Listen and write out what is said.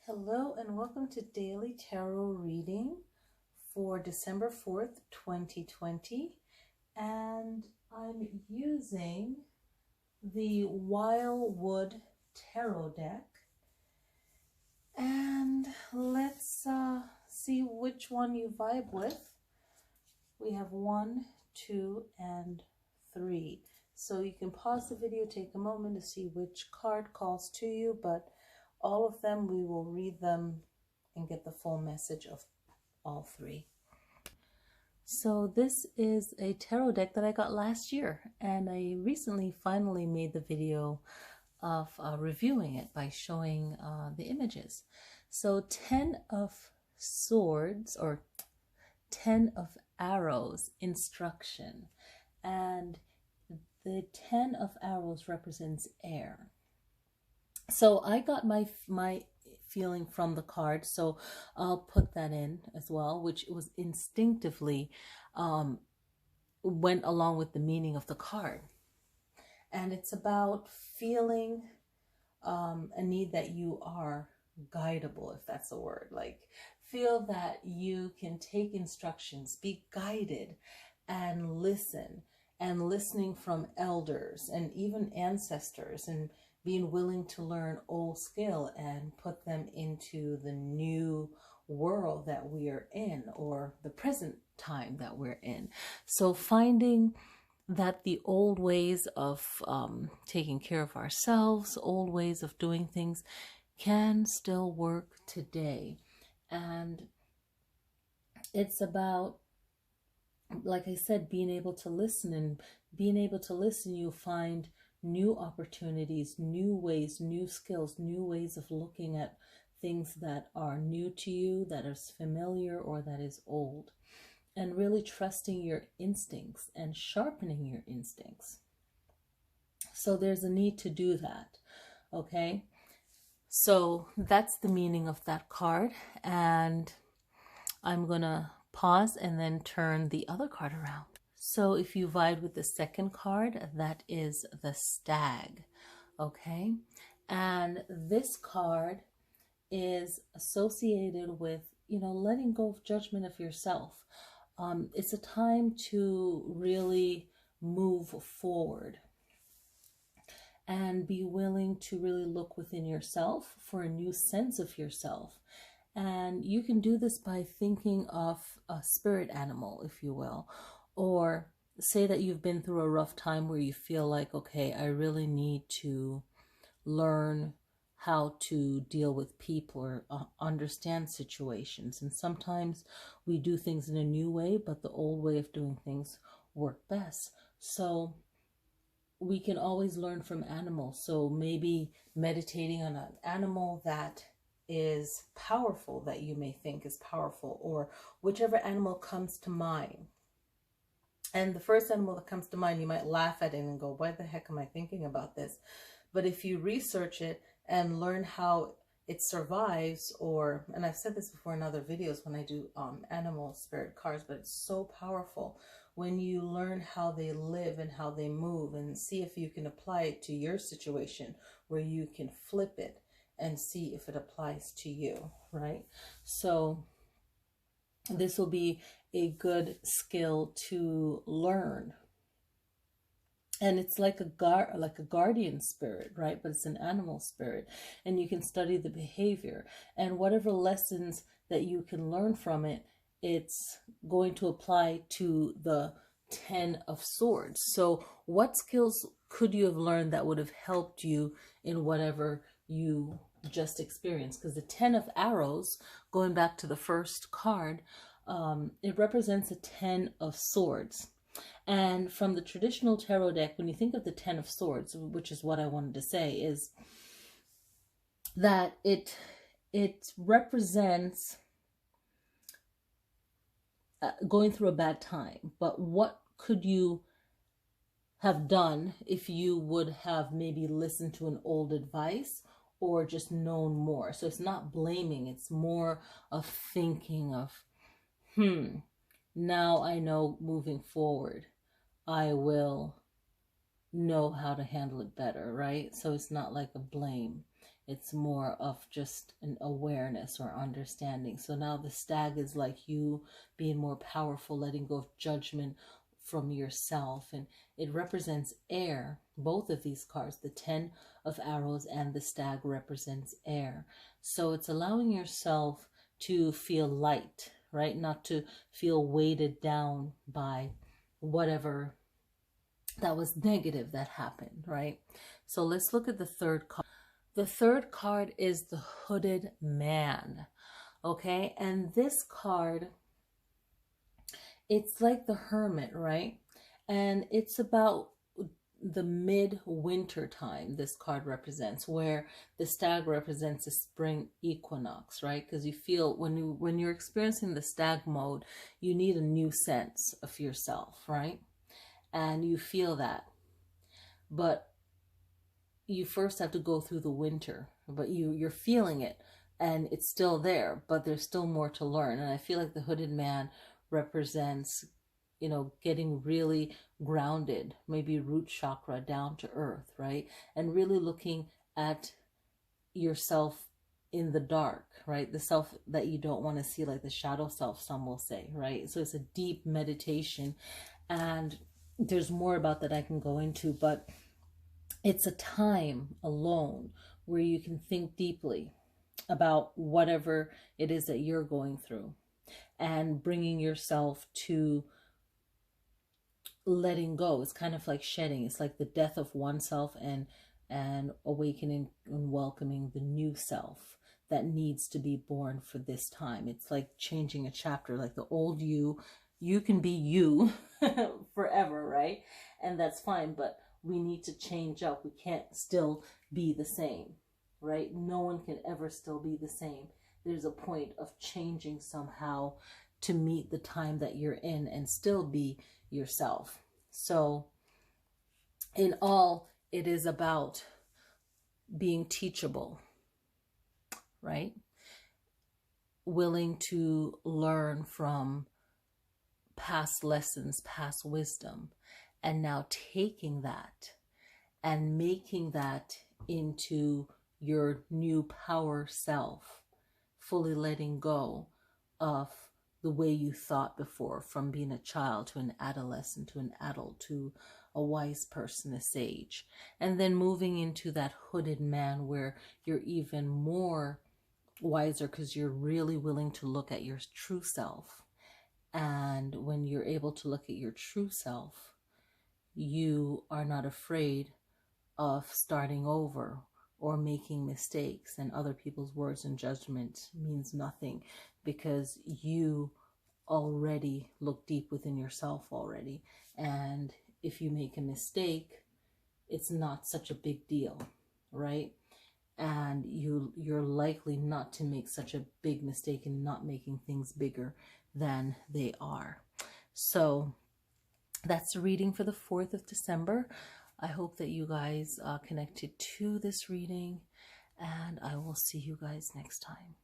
Hello and welcome to Daily Tarot Reading for December 4th, 2020. And I'm using the Wildwood Tarot deck. And let's see which one you vibe with. We have 1, 2, and 3. So you can pause the video, take a moment to see which card calls to you, but all of them, we will read them and get the full message of all 3. So this is a tarot deck that I got last year, and I recently finally made the video of reviewing it by showing the images. So 10 of Swords, or 10 of Arrows instruction, and the 10 of Arrows represents air. So I got my feeling from the card, so I'll put that in as well, which was instinctively went along with the meaning of the card. And it's about feeling a need that you are guidable, if that's a word. Like, feel that you can take instructions, be guided, and listen. And listening from elders and even ancestors, and being willing to learn old skill and put them into the new world that we are in, or the present time that we're in. So finding that the old ways of taking care of ourselves, old ways of doing things can still work today. And it's about, like I said, being able to listen, and being able to listen, you find new opportunities, new ways, new skills, new ways of looking at things that are new to you, that is familiar or that is old, and really trusting your instincts and sharpening your instincts. So there's a need to do that, okay? So that's the meaning of that card, and I'm gonna pause and then turn the other card around. So if you vibe with the second card, that is the Stag, okay? And this card is associated with, letting go of judgment of yourself. It's a time to really move forward and be willing to really look within yourself for a new sense of yourself. And you can do this by thinking of a spirit animal, if you will, or say that you've been through a rough time where you feel like, okay, I really need to learn how to deal with people or understand situations. And sometimes we do things in a new way, but the old way of doing things work best. So we can always learn from animals. So maybe meditating on an animal that is powerful, that you may think is powerful, or whichever animal comes to mind. And the first animal that comes to mind, you might laugh at it and go, why the heck am I thinking about this? But if you research it and learn how it survives, and I've said this before in other videos when I do animal spirit cards, but it's so powerful when you learn how they live and how they move, and see if you can apply it to your situation, where you can flip it and see if it applies to you, right? So this will be a good skill to learn. And it's like a guardian spirit, right? But it's an animal spirit, and you can study the behavior, and whatever lessons that you can learn from it, it's going to apply to the 10 of Swords. So what skills could you have learned that would have helped you in whatever you just experienced? Because the 10 of Arrows, going back to the first card, it represents a 10 of Swords. And from the traditional tarot deck, when you think of the 10 of Swords, which is what I wanted to say, is that it represents going through a bad time. But what could you have done if you would have maybe listened to an old advice, or just known more? So it's not blaming, it's more of thinking of, now I know moving forward, I will know how to handle it better, right? So it's not like a blame. It's more of just an awareness or understanding. So now the stag is like you being more powerful, letting go of judgment from yourself. And it represents air. Both of these cards, the 10 of arrows and the stag, represents air. So it's allowing yourself to feel light, right? Not to feel weighted down by whatever that was negative that happened, right? So let's look at the third card. The third card is the Hooded Man, okay? And this card, it's like the Hermit, right? And it's about the mid-winter time this card represents, where the stag represents the spring equinox, right? Because you feel when you're experiencing the stag mode, you need a new sense of yourself, right? And you feel that. But you first have to go through the winter, but you're feeling it and it's still there, but there's still more to learn. And I feel like the Hooded Man represents, you know, getting really grounded, maybe root chakra, down to earth, right? And really looking at yourself in the dark, right? The self that you don't want to see, like the shadow self, some will say, right? So it's a deep meditation, and there's more about that I can go into, but it's a time alone where you can think deeply about whatever it is that you're going through, and bringing yourself to letting go. It's kind of like shedding. It's like the death of oneself and awakening and welcoming the new self that needs to be born for this time. It's like changing a chapter. Like the old you can be you forever, right? And that's fine, but we need to change up. We can't still be the same, right? No one can ever still be the same. There's a point of changing somehow to meet the time that you're in and still be yourself. So in all, it is about being teachable, right? Willing to learn from past lessons, past wisdom, and now taking that and making that into your new power self, fully letting go of the way you thought before, from being a child to an adolescent to an adult to a wise person, a sage, and then moving into that Hooded Man where you're even more wiser because you're really willing to look at your true self. And when you're able to look at your true self, you are not afraid of starting over or making mistakes, and other people's words and judgment means nothing, because you already look deep within yourself already. And if you make a mistake, it's not such a big deal, right? And you're likely not to make such a big mistake in not making things bigger than they are. So that's the reading for the 4th of December. I hope that you guys connected to this reading, and I will see you guys next time.